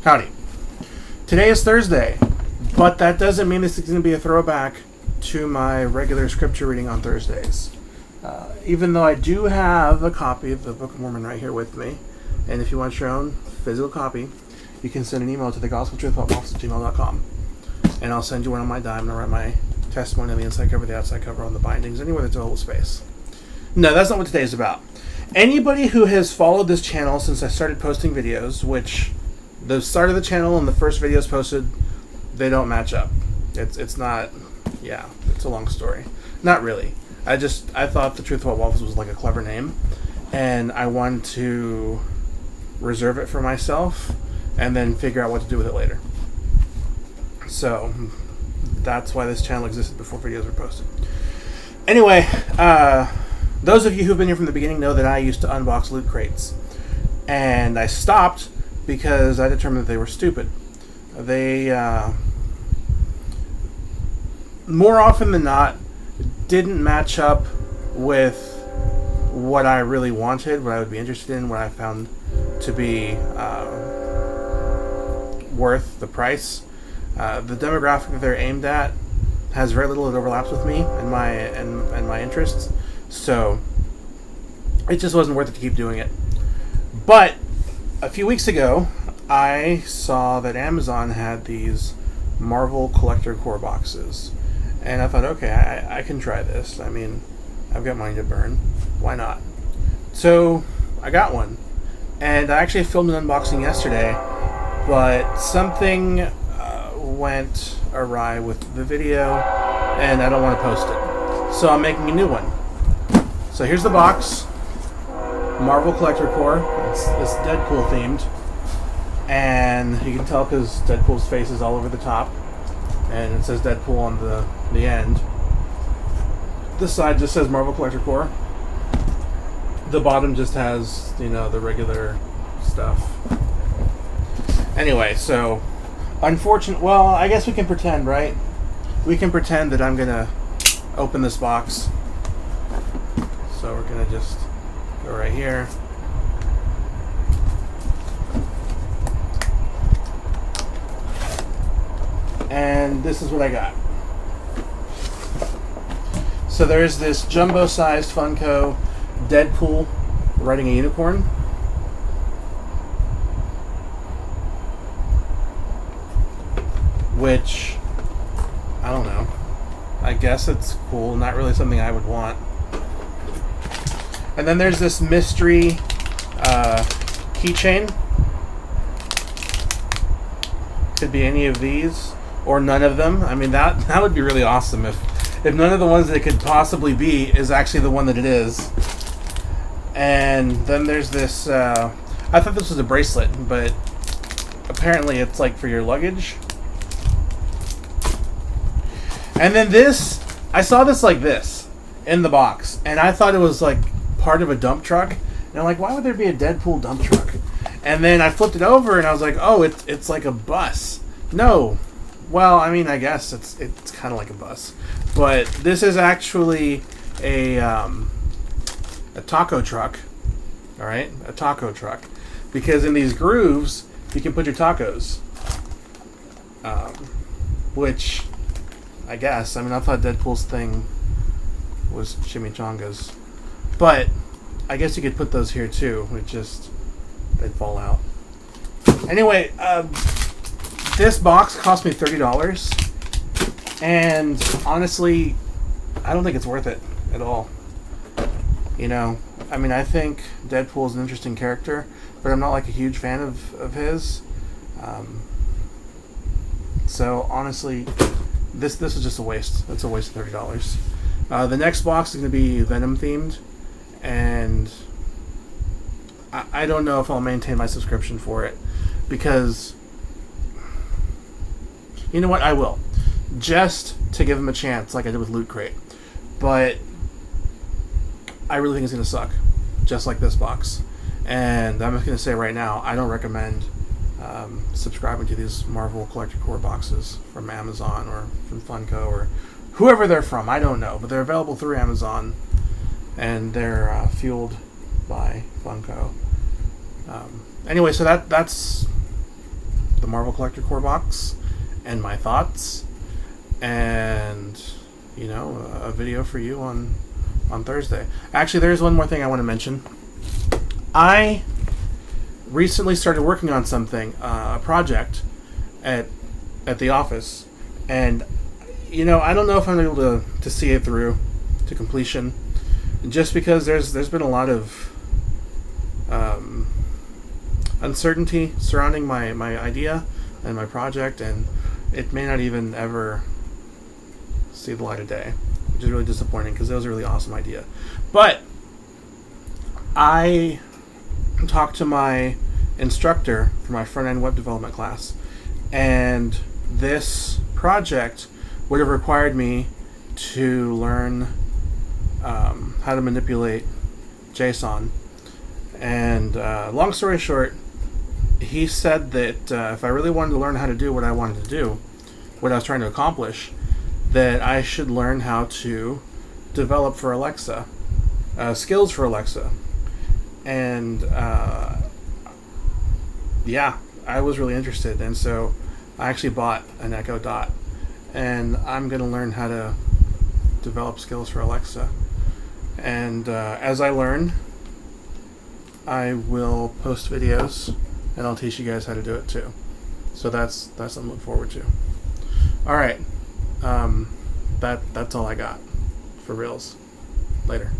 Howdy. Today is Thursday, but that doesn't mean this is going to be a throwback to my regular scripture reading on Thursdays. Even though I do have a copy of the Book of Mormon right here with me, and if you want your own physical copy, you can send an email to thegospeltruthpodcast@gmail.com, and I'll send you one on my dime, and I'll write my testimony on the inside cover, the outside cover, on the bindings, anywhere there's a little space. No, that's not what today is about. Anybody who has followed this channel since I started posting videos, which the start of the channel and the first videos posted, they don't match up. It's not, yeah, it's a long story. Not really. I thought the Truth About Waffles was like a clever name, and I wanted to reserve it for myself and then figure out what to do with it later. So that's why this channel existed before videos were posted. Anyway, those of you who've been here from the beginning know that I used to unbox loot crates, and I stopped because I determined that they were stupid. They, more often than not, didn't match up with what I really wanted, what I would be interested in, what I found to be worth the price. The demographic that they're aimed at has very little that overlaps with me and my interests, so it just wasn't worth it to keep doing it. But a few weeks ago, I saw that Amazon had these Marvel Collector Core boxes, and I thought, okay, I can try this. I mean, I've got money to burn. Why not? So I got one, and I actually filmed an unboxing yesterday, but something went awry with the video, and I don't want to post it. So I'm making a new one. So here's the box. Marvel Collector Core. It's Deadpool themed, and you can tell because Deadpool's face is all over the top, and it says Deadpool on the end. This side just says Marvel Collector Core. The bottom just has, the regular stuff. Anyway, so well, I guess we can pretend, right? We can pretend that I'm gonna open this box. So we're gonna just go right here. And this is what I got. So there's this jumbo-sized Funko Deadpool riding a unicorn. Which, I don't know. I guess it's cool. Not really something I would want. And then there's this mystery keychain. Could be any of these or none of them. I mean, that would be really awesome if none of the ones that it could possibly be is actually the one that it is. And then there's this, I thought this was a bracelet, but apparently it's like for your luggage. And then this, I saw this like this in the box, and I thought it was like part of a dump truck. And I'm like, why would there be a Deadpool dump truck? And then I flipped it over, and I was like, oh, it's like a bus. No. Well, I mean, I guess it's kind of like a bus. But this is actually a taco truck. All right? A taco truck. Because in these grooves, you can put your tacos. Which, I guess, I mean, I thought Deadpool's thing was chimichangas. But I guess you could put those here too. They'd fall out. Anyway, this box cost me $30. And honestly, I don't think it's worth it at all. I mean, I think Deadpool's an interesting character, but I'm not like a huge fan of his. So honestly, this is just a waste. It's a waste of $30. The next box is going to be Venom themed, and I don't know if I'll maintain my subscription for it, because you know what, I will, just to give him a chance, like I did with Loot Crate. But I really think it's going to suck, just like this box. And I'm just going to say right now, I don't recommend subscribing to these Marvel Collector Core boxes from Amazon or from Funko or whoever they're from. I don't know, but they're available through Amazon, and they're fueled by Funko. Anyway, so that's the Marvel Collector Core box and my thoughts, and a video for you on Thursday. Actually, there's one more thing I want to mention. I recently started working on something, a project at the office, and I don't know if I'm able to see it through to completion, just because there's been a lot of uncertainty surrounding my idea and my project, and it may not even ever see the light of day, which is really disappointing because that was a really awesome idea. But I talked to my instructor for my front-end web development class, and this project would have required me to learn how to manipulate JSON. And long story short, he said that if I really wanted to learn how to do what I wanted to do, what I was trying to accomplish, that I should learn how to develop for Alexa, skills for Alexa. And yeah, I was really interested, and so I actually bought an Echo Dot, and I'm going to learn how to develop skills for Alexa. And as I learn, I will post videos, and I'll teach you guys how to do it too. So that's something to look forward to. All right, that's all I got for reals. Later.